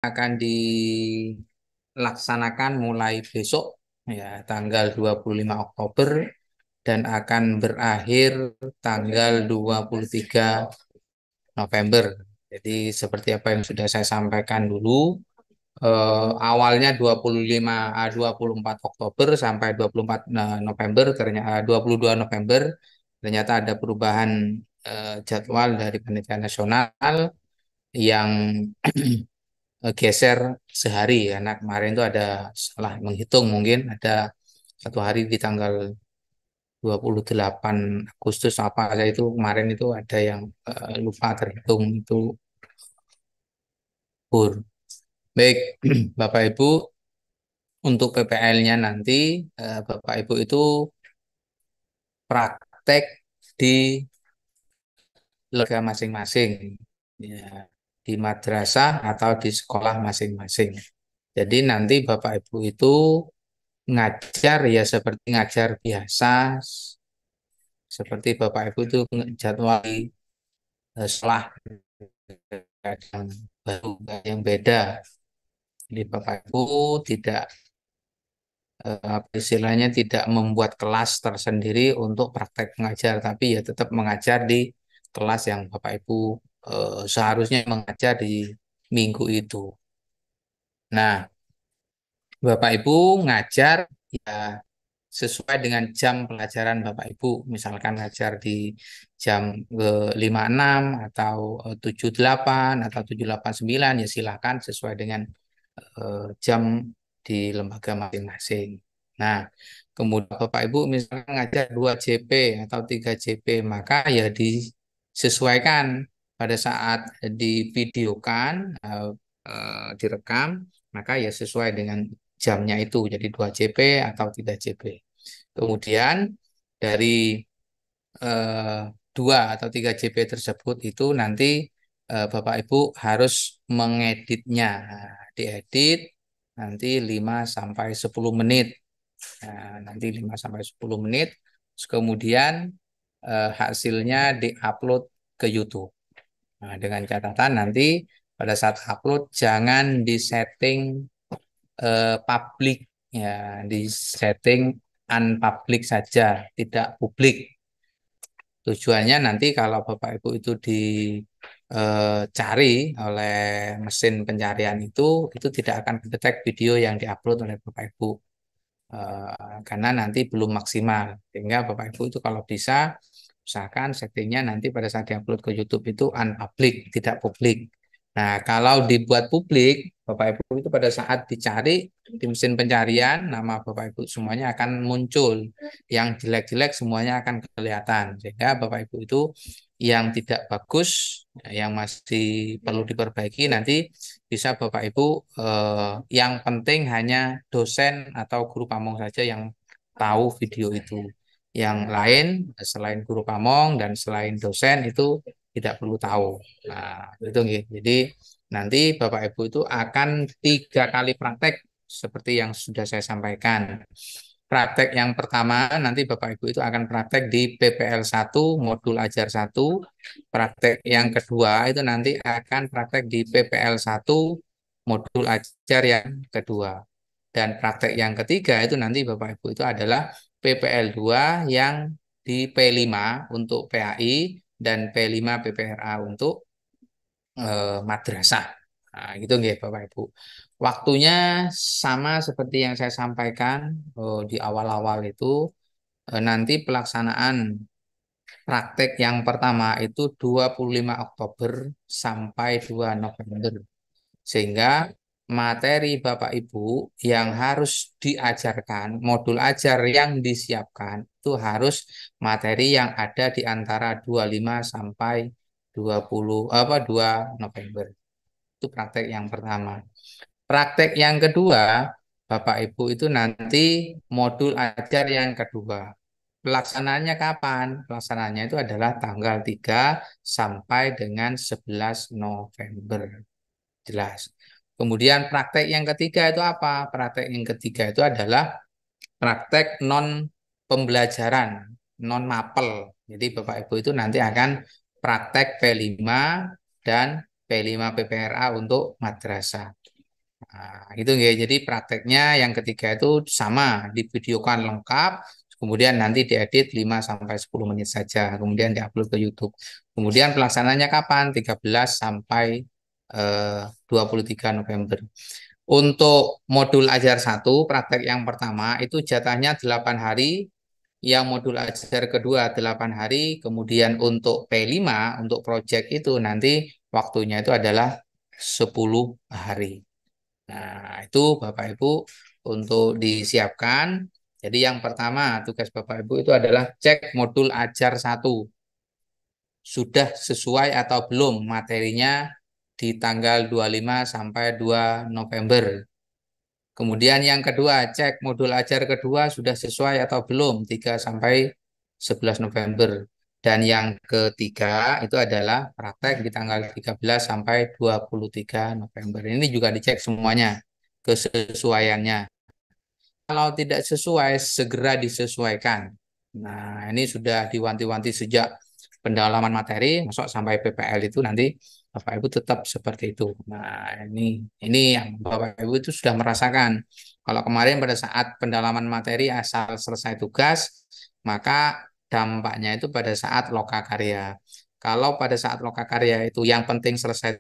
akan dilaksanakan mulai besok ya tanggal 25 Oktober dan akan berakhir tanggal 23 November. Jadi seperti apa yang sudah saya sampaikan dulu, awalnya 24 Oktober sampai 24 November, ternyata 22 November ternyata ada perubahan jadwal dari Panitia Nasional yang geser sehari karena kemarin itu ada salah menghitung, mungkin ada satu hari di tanggal 28 Agustus apa aja itu kemarin itu ada yang lupa terhitung itu pur. Baik, Bapak Ibu, untuk PPL-nya nanti Bapak Ibu itu praktek di lembaga masing-masing, ya, di madrasah atau di sekolah masing-masing. Jadi nanti Bapak Ibu itu ngajar ya seperti ngajar biasa, seperti Bapak Ibu itu jadwal sekolah yang baru yang beda. Jadi Bapak Ibu tidak apa istilahnya tidak membuat kelas tersendiri untuk praktek mengajar, tapi ya tetap mengajar di kelas yang Bapak Ibu seharusnya mengajar di minggu itu. Nah, Bapak Ibu ngajar ya sesuai dengan jam pelajaran Bapak Ibu. Misalkan ngajar di jam 5.6 atau 7.8 atau 7.8.9 ya silakan sesuai dengan jam di lembaga masing-masing. Nah, kemudian Bapak Ibu misalkan ngajar 2 JP atau 3 JP, maka ya disesuaikan pada saat divideokan, direkam, maka ya sesuai dengan jamnya itu, jadi 2 JP atau 3 JP. Kemudian dari eh, 2 atau 3 JP tersebut itu nanti Bapak Ibu harus mengeditnya. Nah, diedit nanti 5 sampai 10 menit. Nah, nanti 5 sampai 10 menit. Terus kemudian hasilnya diupload ke YouTube. Nah, dengan catatan nanti pada saat upload jangan disetting publik ya, disetting unpublic saja, tidak publik. Tujuannya nanti kalau Bapak Ibu itu dicari oleh mesin pencarian itu tidak akan kedetek video yang diupload oleh Bapak Ibu. Karena nanti belum maksimal. Sehingga Bapak Ibu itu kalau bisa usahakan settingnya nanti pada saat diupload ke YouTube itu unpublic, tidak publik. Nah, kalau dibuat publik, Bapak Ibu itu pada saat dicari di mesin pencarian, nama Bapak Ibu semuanya akan muncul. Yang jelek-jelek semuanya akan kelihatan. Sehingga Bapak Ibu itu yang tidak bagus, yang masih perlu diperbaiki, nanti bisa Bapak Ibu yang penting hanya dosen atau guru pamong saja yang tahu video itu. Yang lain selain guru pamong dan selain dosen itu tidak perlu tahu. Nah, itu nggih. Jadi nanti Bapak Ibu itu akan 3 kali praktek seperti yang sudah saya sampaikan. Praktek yang pertama nanti Bapak Ibu itu akan praktek di PPL 1 modul ajar 1. Praktek yang kedua itu nanti akan praktek di PPL 1 modul ajar yang kedua. Dan praktek yang ketiga itu nanti Bapak Ibu itu adalah PPL 2 yang di P5 untuk PAI dan P5 PPRA untuk madrasah. Nah, gitu nggih Bapak Ibu. Waktunya sama seperti yang saya sampaikan di awal-awal itu nanti pelaksanaan praktek yang pertama itu 25 Oktober sampai 2 November. Sehingga materi Bapak Ibu yang harus diajarkan, modul ajar yang disiapkan itu harus materi yang ada di antara 25 sampai 20 apa 2 November. Itu praktek yang pertama. Praktek yang kedua, Bapak Ibu itu nanti modul ajar yang kedua. Pelaksananya kapan? Pelaksananya itu adalah tanggal 3 sampai dengan 11 November. Jelas. Kemudian praktek yang ketiga itu apa? Praktek yang ketiga itu adalah praktek non pembelajaran, non mapel. Jadi Bapak Ibu itu nanti akan praktek P5 dan P5 PPRA untuk madrasah. Nah, itu ya. Jadi prakteknya yang ketiga itu sama, divideokan lengkap, kemudian nanti diedit 5 sampai 10 menit saja, kemudian diupload ke YouTube. Kemudian pelaksananya kapan? 13 sampai 23 November. Untuk modul ajar satu, praktek yang pertama itu jatahnya 8 hari, yang modul ajar kedua 8 hari, kemudian untuk P5, untuk project itu nanti waktunya itu adalah 10 hari. Nah, itu Bapak Ibu untuk disiapkan. Jadi yang pertama tugas Bapak Ibu itu adalah cek modul ajar satu. Sudah sesuai atau belum materinya di tanggal 25 sampai 2 November. Kemudian yang kedua, cek modul ajar kedua sudah sesuai atau belum 3 sampai 11 November. Dan yang ketiga itu adalah praktek di tanggal 13 sampai 23 November. Ini juga dicek semuanya kesesuaiannya. Kalau tidak sesuai, segera disesuaikan. Nah, ini sudah diwanti-wanti sejak pendalaman materi, masuk sampai PPL itu nanti Bapak Ibu tetap seperti itu. Nah, ini yang Bapak Ibu itu sudah merasakan. Kalau kemarin pada saat pendalaman materi asal selesai tugas, maka dampaknya itu pada saat lokakarya. Kalau pada saat lokakarya itu yang penting selesai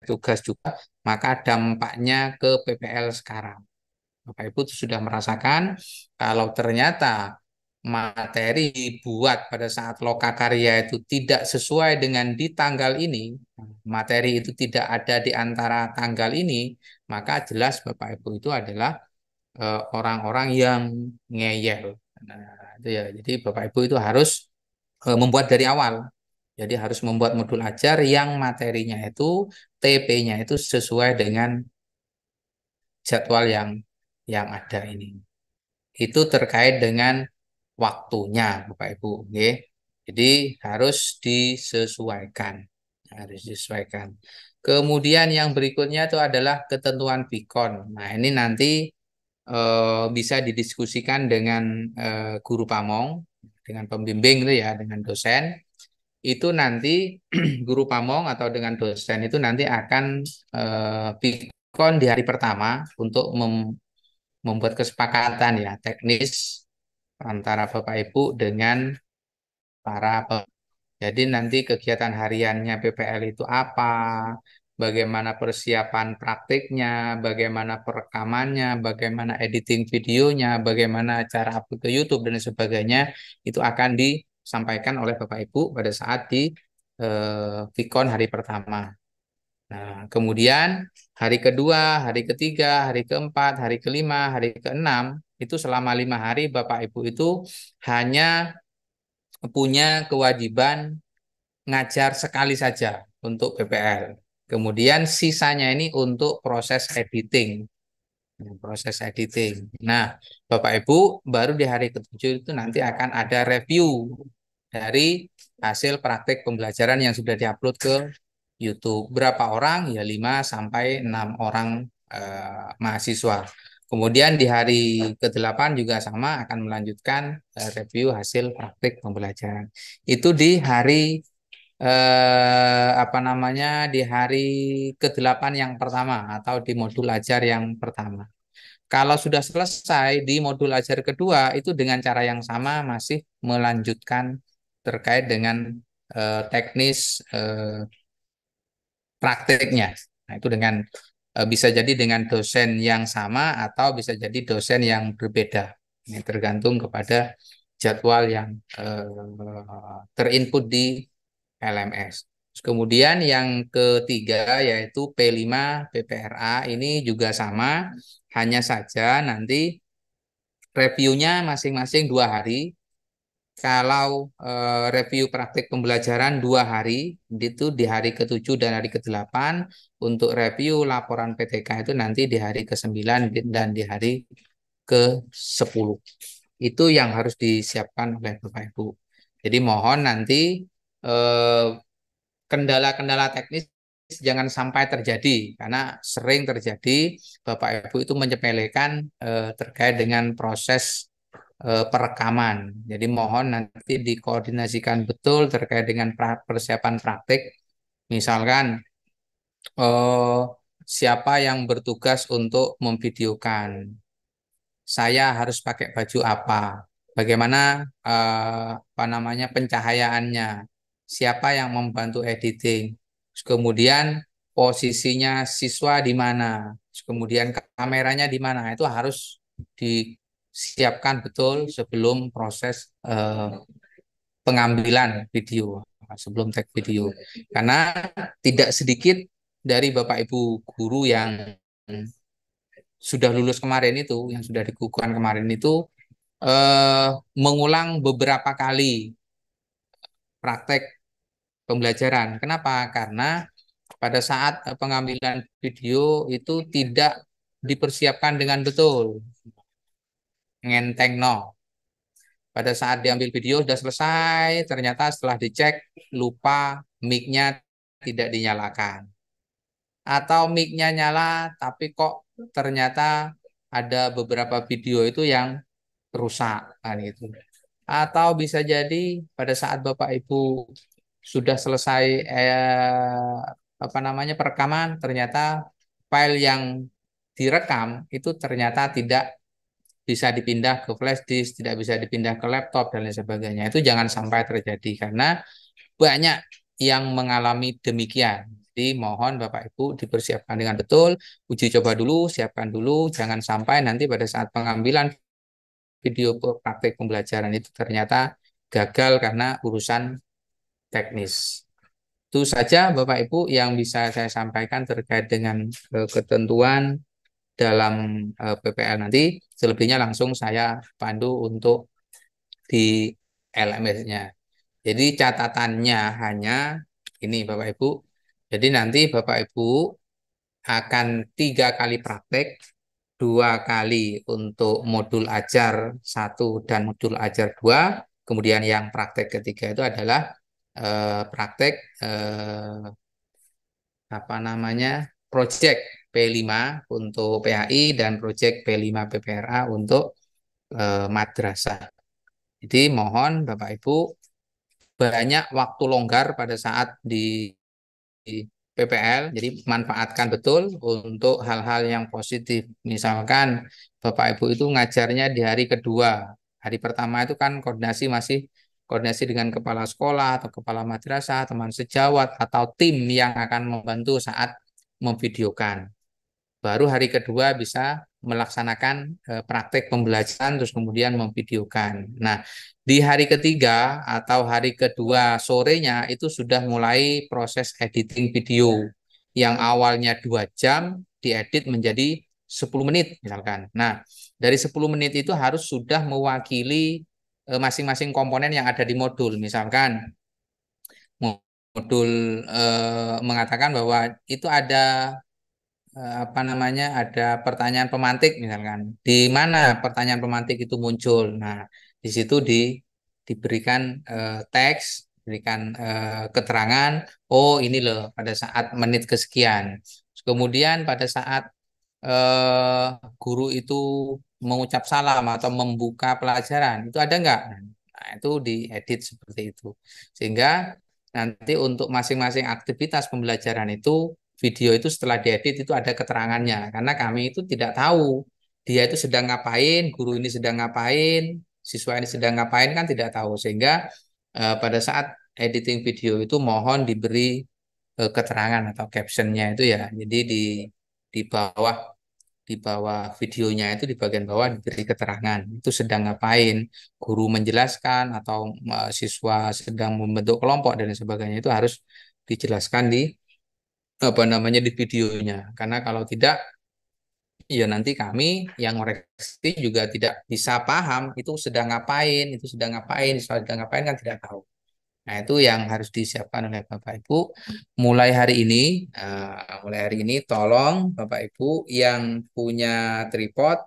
tugas juga, maka dampaknya ke PPL sekarang. Bapak Ibu sudah merasakan kalau ternyata materi dibuat pada saat lokakarya itu tidak sesuai dengan di tanggal ini, materi itu tidak ada di antara tanggal ini, maka jelas Bapak Ibu itu adalah orang-orang yang ngeyel. Nah, itu ya. Jadi Bapak Ibu itu harus membuat dari awal. Jadi harus membuat modul ajar yang materinya itu TP-nya itu sesuai dengan jadwal yang ada ini. Itu terkait dengan waktunya, Bapak Ibu. Oke. Jadi harus disesuaikan. Harus disesuaikan. Kemudian yang berikutnya itu adalah ketentuan Pikon. Nah, ini nanti bisa didiskusikan dengan guru pamong, dengan pembimbing itu ya, dengan dosen. Itu nanti guru pamong atau dengan dosen itu nanti akan Pikon di hari pertama untuk membuat kesepakatan ya teknis antara Bapak Ibu dengan jadi nanti kegiatan hariannya PPL itu apa, bagaimana persiapan praktiknya, bagaimana perekamannya, bagaimana editing videonya, bagaimana cara upload ke YouTube dan sebagainya, itu akan disampaikan oleh Bapak Ibu pada saat di Vicon hari pertama. Nah, kemudian hari kedua, hari ketiga, hari keempat, hari kelima, hari keenam, itu selama 5 hari Bapak Ibu itu hanya punya kewajiban ngajar sekali saja untuk PPL. Kemudian sisanya ini untuk proses editing. Proses editing. Nah, Bapak Ibu baru di hari ketujuh itu nanti akan ada review dari hasil praktik pembelajaran yang sudah diupload ke YouTube. Berapa orang? Ya 5 sampai 6 orang mahasiswa. Kemudian di hari ke-8 juga sama akan melanjutkan review hasil praktik pembelajaran. Itu di hari apa namanya di hari ke-8 yang pertama atau di modul ajar yang pertama. Kalau sudah selesai di modul ajar kedua itu dengan cara yang sama masih melanjutkan terkait dengan teknis prakteknya. Nah, itu dengan bisa jadi dengan dosen yang sama atau bisa jadi dosen yang berbeda. Ini tergantung kepada jadwal yang terinput di LMS. Kemudian yang ketiga yaitu P5 PPRA ini juga sama, hanya saja nanti reviewnya masing-masing 2 hari. Kalau review praktik pembelajaran 2 hari, itu di hari ke-7 dan hari ke-8. Untuk review laporan PTK itu nanti di hari ke-9 dan di hari ke-10. Itu yang harus disiapkan oleh Bapak Ibu. Jadi mohon nanti eh, kendala-kendala teknis jangan sampai terjadi karena sering terjadi Bapak Ibu itu menyepelekan terkait dengan proses perekaman. Jadi mohon nanti dikoordinasikan betul terkait dengan persiapan praktik. Misalkan eh, siapa yang bertugas untuk memvideokan, saya harus pakai baju apa, bagaimana apa namanya pencahayaannya, siapa yang membantu editing, terus kemudian posisinya siswa di mana, terus kemudian kameranya di mana, itu harus disiapkan betul sebelum proses pengambilan video, sebelum tag video, karena tidak sedikit dari Bapak Ibu guru yang sudah lulus kemarin itu, yang sudah dikukuhkan kemarin itu eh, mengulang beberapa kali praktek pembelajaran. Kenapa? Karena pada saat pengambilan video itu tidak dipersiapkan dengan betul. Ngenteng no. Pada saat diambil video sudah selesai, ternyata setelah dicek lupa mic-nya tidak dinyalakan. Atau mic-nya nyala tapi kok ternyata ada beberapa video itu yang rusak kan gitu. Atau bisa jadi pada saat Bapak Ibu sudah selesai apa namanya perekaman, ternyata file yang direkam itu ternyata tidak bisa dipindah ke flash disk, tidak bisa dipindah ke laptop dan lain sebagainya. Itu jangan sampai terjadi karena banyak yang mengalami demikian. Jadi mohon Bapak Ibu dipersiapkan dengan betul, uji coba dulu, siapkan dulu, jangan sampai nanti pada saat pengambilan video praktek pembelajaran itu ternyata gagal karena urusan teknis. Itu saja Bapak Ibu yang bisa saya sampaikan terkait dengan ketentuan dalam PPL nanti. Selebihnya langsung saya pandu untuk di LMS-nya. Jadi catatannya hanya ini Bapak Ibu. Jadi nanti Bapak Ibu akan 3 kali praktek, 2 kali untuk modul ajar 1 dan modul ajar 2. Kemudian yang praktek ketiga itu adalah praktek apa namanya project P5 untuk PAI dan project P5 PPRA untuk madrasah. Jadi mohon Bapak Ibu banyak waktu longgar pada saat di PPL, jadi manfaatkan betul untuk hal-hal yang positif. Misalkan Bapak Ibu itu ngajarnya di hari kedua. Hari pertama itu kan koordinasi dengan kepala sekolah atau kepala madrasah, teman sejawat atau tim yang akan membantu saat memvideokan. Baru hari kedua bisa melaksanakan praktek pembelajaran terus kemudian memvideokan. Nah, di hari ketiga atau hari kedua sorenya itu sudah mulai proses editing video yang awalnya 2 jam diedit menjadi 10 menit misalkan. Nah, dari 10 menit itu harus sudah mewakili masing-masing komponen yang ada di modul. Misalkan modul mengatakan bahwa itu ada apa namanya ada pertanyaan pemantik misalkan di mana pertanyaan pemantik itu muncul. Nah, di situ diberikan teks, berikan keterangan, oh ini loh pada saat menit kesekian. Kemudian pada saat eh, guru itu mengucap salam atau membuka pelajaran itu ada nggak? Nah, itu diedit seperti itu sehingga nanti untuk masing-masing aktivitas pembelajaran itu video itu setelah diedit itu ada keterangannya karena kami itu tidak tahu dia itu sedang ngapain, guru ini sedang ngapain, siswa ini sedang ngapain kan tidak tahu sehingga pada saat editing video itu mohon diberi keterangan atau captionnya itu ya. Jadi di bawah videonya itu di bagian bawah diberi keterangan itu sedang ngapain, guru menjelaskan atau siswa sedang membentuk kelompok dan lain sebagainya itu harus dijelaskan di apa namanya di videonya karena kalau tidak ya nanti kami yang koreksi juga tidak bisa paham itu sedang ngapain, sedang ngapain kan tidak tahu. Nah, itu yang harus disiapkan oleh Bapak Ibu mulai hari ini. Tolong Bapak Ibu yang punya tripod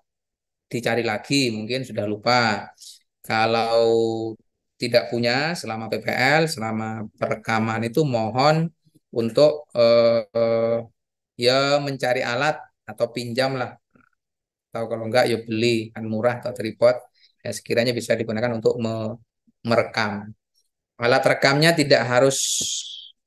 dicari lagi, mungkin sudah lupa. Kalau tidak punya selama PPL, selama perekaman itu mohon untuk ya mencari alat atau pinjam lah. Atau kalau enggak ya beli kan murah atau tripod ya sekiranya bisa digunakan untuk merekam. Alat rekamnya tidak harus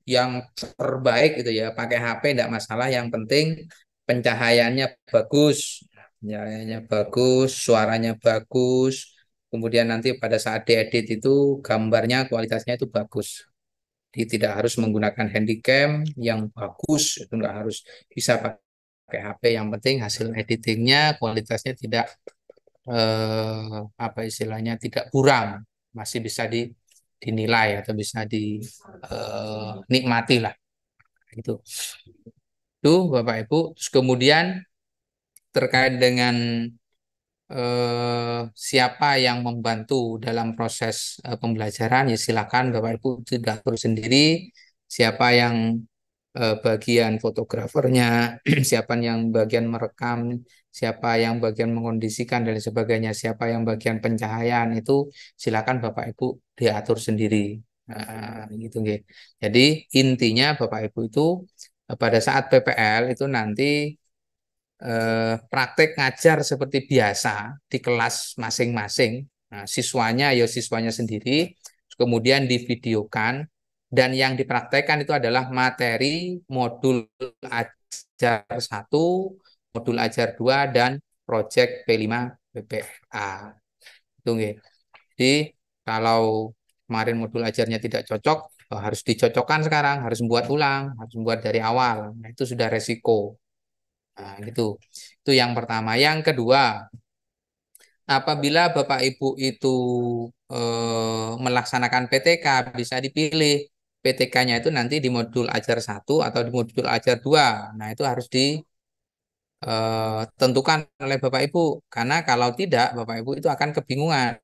yang terbaik itu ya, pakai HP tidak masalah, yang penting pencahayaannya bagus, pencahayaannya bagus, suaranya bagus, kemudian nanti pada saat diedit itu gambarnya kualitasnya itu bagus. Jadi tidak harus menggunakan handycam yang bagus, itu nggak harus, bisa pakai HP, yang penting hasil editingnya kualitasnya tidak apa istilahnya, tidak kurang, masih bisa dinilai atau bisa dinikmati lah gitu. Itu Bapak Ibu. Terus kemudian terkait dengan siapa yang membantu dalam proses pembelajaran, ya silakan Bapak Ibu sudah atur sendiri siapa yang bagian fotografernya, siapa yang bagian merekam, siapa yang bagian mengondisikan dan sebagainya, siapa yang bagian pencahayaan, itu silakan Bapak Ibu diatur sendiri. Nah, gitu nggih. Jadi intinya Bapak Ibu itu pada saat PPL itu nanti praktek ngajar seperti biasa di kelas masing-masing. Nah, siswanya ya siswanya sendiri, kemudian divideokan, dan yang dipraktekkan itu adalah materi modul ajar 1, modul ajar 2, dan proyek P5 PPA. Itu nggih. Jadi kalau kemarin modul ajarnya tidak cocok, harus dicocokkan sekarang, harus membuat ulang, harus membuat dari awal. Nah, itu sudah resiko. Nah, gitu. Itu yang pertama. Yang kedua, apabila Bapak Ibu itu melaksanakan PTK, bisa dipilih PTK-nya itu nanti di modul ajar 1 atau di modul ajar 2. Nah, itu harus ditentukan oleh Bapak Ibu. Karena kalau tidak, Bapak Ibu itu akan kebingungan.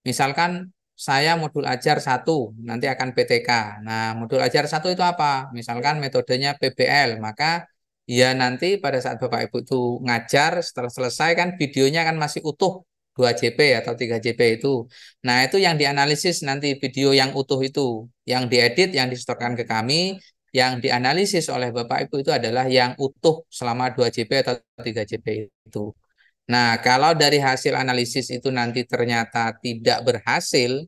Misalkan saya modul ajar 1, nanti akan PTK. Nah, modul ajar 1 itu apa? Misalkan metodenya PBL, maka ya nanti pada saat Bapak Ibu itu ngajar, setelah selesai kan videonya kan masih utuh 2 JB atau 3 JB itu. Nah, itu yang dianalisis nanti video yang utuh itu, yang diedit, yang disetorkan ke kami, yang dianalisis oleh Bapak Ibu itu adalah yang utuh selama 2 JB atau 3 JB itu. Nah, kalau dari hasil analisis itu nanti ternyata tidak berhasil,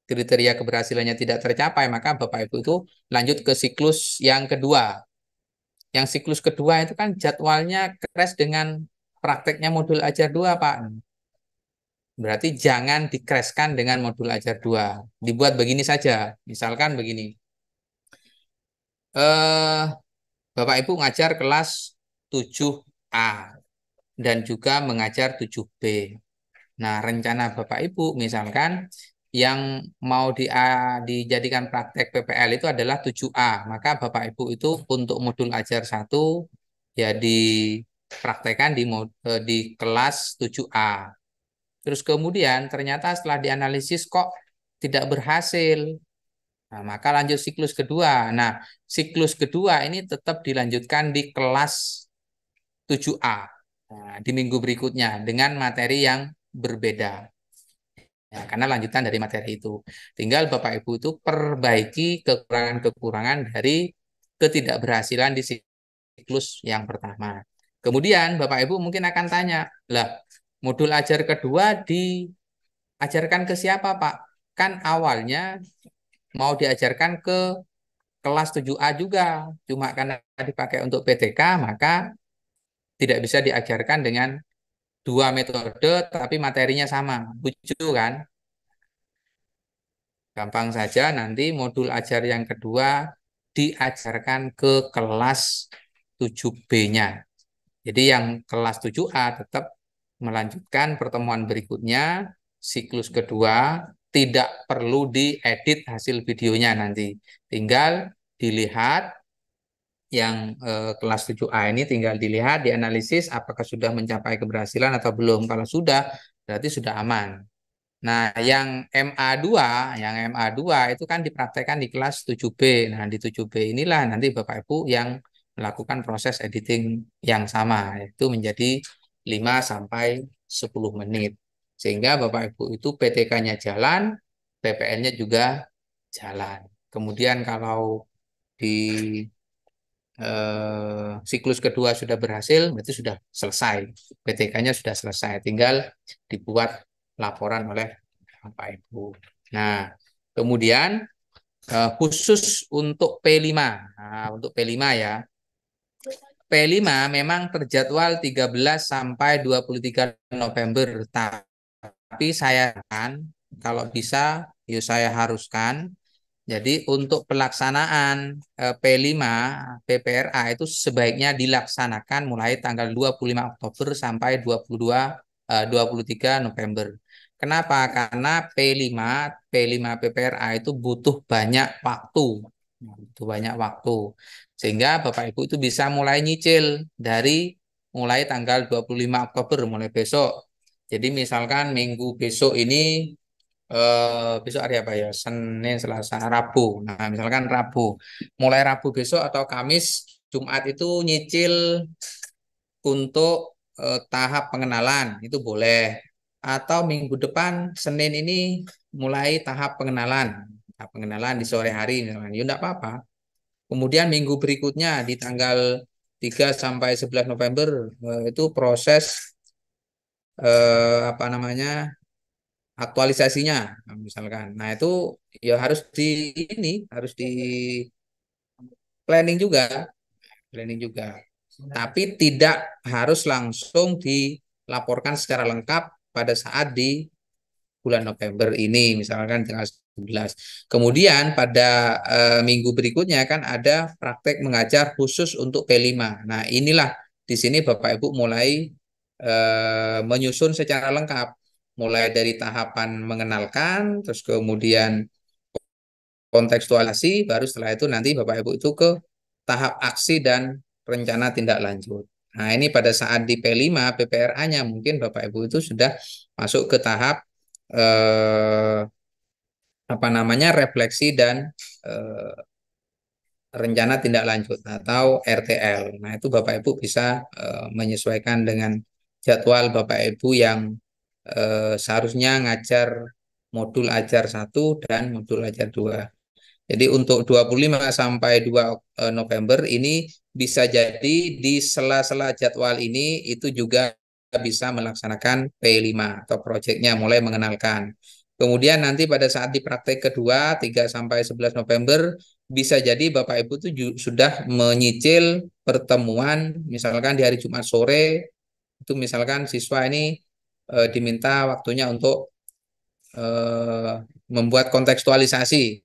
kriteria keberhasilannya tidak tercapai, maka Bapak Ibu itu lanjut ke siklus yang kedua. Yang siklus kedua itu kan jadwalnya crash dengan prakteknya modul ajar 2, Pak. Berarti jangan di-crashkan dengan modul ajar 2. Dibuat begini saja. Misalkan begini. Eh, Bapak Ibu ngajar kelas 7A dan juga mengajar 7B. Nah, rencana Bapak Ibu misalkan yang mau dijadikan praktek PPL itu adalah 7A. Maka Bapak Ibu itu untuk modul ajar 1 ya dipraktekkan di kelas 7A. Terus kemudian ternyata setelah dianalisis kok tidak berhasil. Nah, maka lanjut siklus kedua. Nah, siklus kedua ini tetap dilanjutkan di kelas 7A. Nah, di minggu berikutnya dengan materi yang berbeda. Ya, karena lanjutan dari materi itu. Tinggal Bapak Ibu itu perbaiki kekurangan-kekurangan dari ketidakberhasilan di siklus yang pertama. Kemudian Bapak Ibu mungkin akan tanya, lah modul ajar kedua diajarkan ke siapa Pak? Kan awalnya mau diajarkan ke kelas 7A juga. Cuma karena dipakai untuk PTK, maka tidak bisa diajarkan dengan 2 metode, tapi materinya sama. Lucu kan? Gampang saja nanti modul ajar yang kedua diajarkan ke kelas 7B-nya. Jadi yang kelas 7A tetap melanjutkan pertemuan berikutnya, siklus kedua, tidak perlu diedit hasil videonya nanti. Tinggal dilihat yang kelas 7A ini, tinggal dilihat, dianalisis apakah sudah mencapai keberhasilan atau belum. Kalau sudah, berarti sudah aman. Nah, yang MA2 itu kan dipraktekkan di kelas 7B. Nah, di 7B inilah nanti Bapak Ibu yang melakukan proses editing yang sama, yaitu menjadi 5 sampai 10 menit. Sehingga Bapak Ibu itu PTK-nya jalan, PPL-nya juga jalan. Kemudian kalau di siklus kedua sudah berhasil, berarti sudah selesai. PTK-nya sudah selesai, tinggal dibuat laporan oleh Bapak Ibu. Nah, kemudian khusus untuk P5. Nah, untuk P5 ya. P5 memang terjadwal 13 sampai 23 November. Tapi saya kan kalau bisa ya saya haruskan. Jadi untuk pelaksanaan P5 PPRA itu sebaiknya dilaksanakan mulai tanggal 25 Oktober sampai 23 November. Kenapa? Karena P5 PPRA itu butuh banyak waktu. Butuh banyak waktu. Sehingga Bapak Ibu itu bisa mulai nyicil dari mulai tanggal 25 Oktober mulai besok. Jadi misalkan minggu besok ini besok hari apa ya? Senin, Selasa, Rabu. Nah, misalkan Rabu. Mulai Rabu besok atau Kamis, Jumat itu nyicil untuk tahap pengenalan, itu boleh. Atau minggu depan, Senin ini mulai tahap pengenalan. Tahap pengenalan di sore hari, misalkan. Ya, enggak apa-apa. Kemudian minggu berikutnya di tanggal 3 sampai 11 November itu proses apa namanya aktualisasinya misalkan. Nah, itu ya harus di ini harus di planning juga, planning juga. Tapi tidak harus langsung dilaporkan secara lengkap pada saat di bulan November ini, misalkan tanggal 11. Kemudian pada minggu berikutnya kan ada praktek mengajar khusus untuk P5. Nah, inilah di sini Bapak Ibu mulai menyusun secara lengkap, mulai dari tahapan mengenalkan, terus kemudian kontekstualisasi, baru setelah itu nanti Bapak Ibu itu ke tahap aksi dan rencana tindak lanjut. Nah, ini pada saat di P5 PPRA-nya mungkin Bapak Ibu itu sudah masuk ke tahap eh, apa namanya refleksi dan eh, rencana tindak lanjut atau RTL. Nah, itu Bapak Ibu bisa menyesuaikan dengan jadwal Bapak Ibu yang seharusnya ngajar modul ajar 1 dan modul ajar 2. Jadi untuk 25 sampai 2 November ini bisa jadi di sela-sela jadwal ini itu juga bisa melaksanakan P5 atau proyeknya mulai mengenalkan. Kemudian nanti pada saat di praktek kedua 3 sampai 11 November bisa jadi Bapak Ibu itu sudah menyicil pertemuan misalkan di hari Jumat sore itu misalkan siswa ini diminta waktunya untuk membuat kontekstualisasi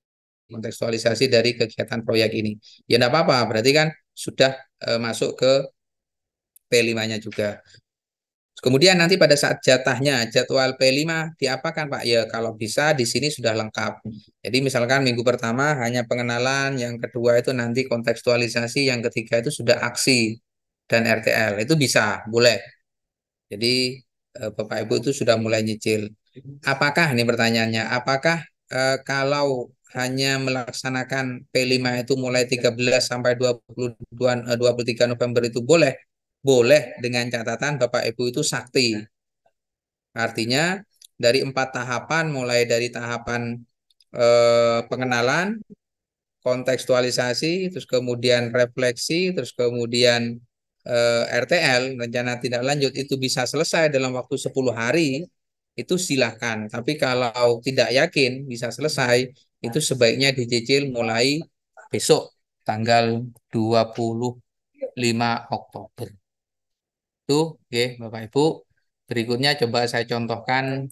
dari kegiatan proyek ini. Ya enggak apa-apa, berarti kan sudah masuk ke P5-nya juga. Kemudian nanti pada saat jatahnya jadwal P5 diapakan Pak? Ya kalau bisa di sini sudah lengkap. Jadi misalkan minggu pertama hanya pengenalan, yang kedua itu nanti kontekstualisasi, yang ketiga itu sudah aksi dan RTL. Itu bisa, boleh. Jadi Bapak Ibu itu sudah mulai nyicil. Apakah ini pertanyaannya, apakah kalau hanya melaksanakan P5 itu mulai 13 sampai 23 November itu boleh? Boleh dengan catatan Bapak Ibu itu sakti. Artinya dari 4 tahapan, mulai dari tahapan pengenalan, kontekstualisasi, terus kemudian refleksi, terus kemudian RTL, rencana tindak lanjut, itu bisa selesai dalam waktu 10 hari, itu silahkan. Tapi kalau tidak yakin bisa selesai, itu sebaiknya dicicil mulai besok, tanggal 25 Oktober. Itu, oke, Bapak Ibu. Berikutnya coba saya contohkan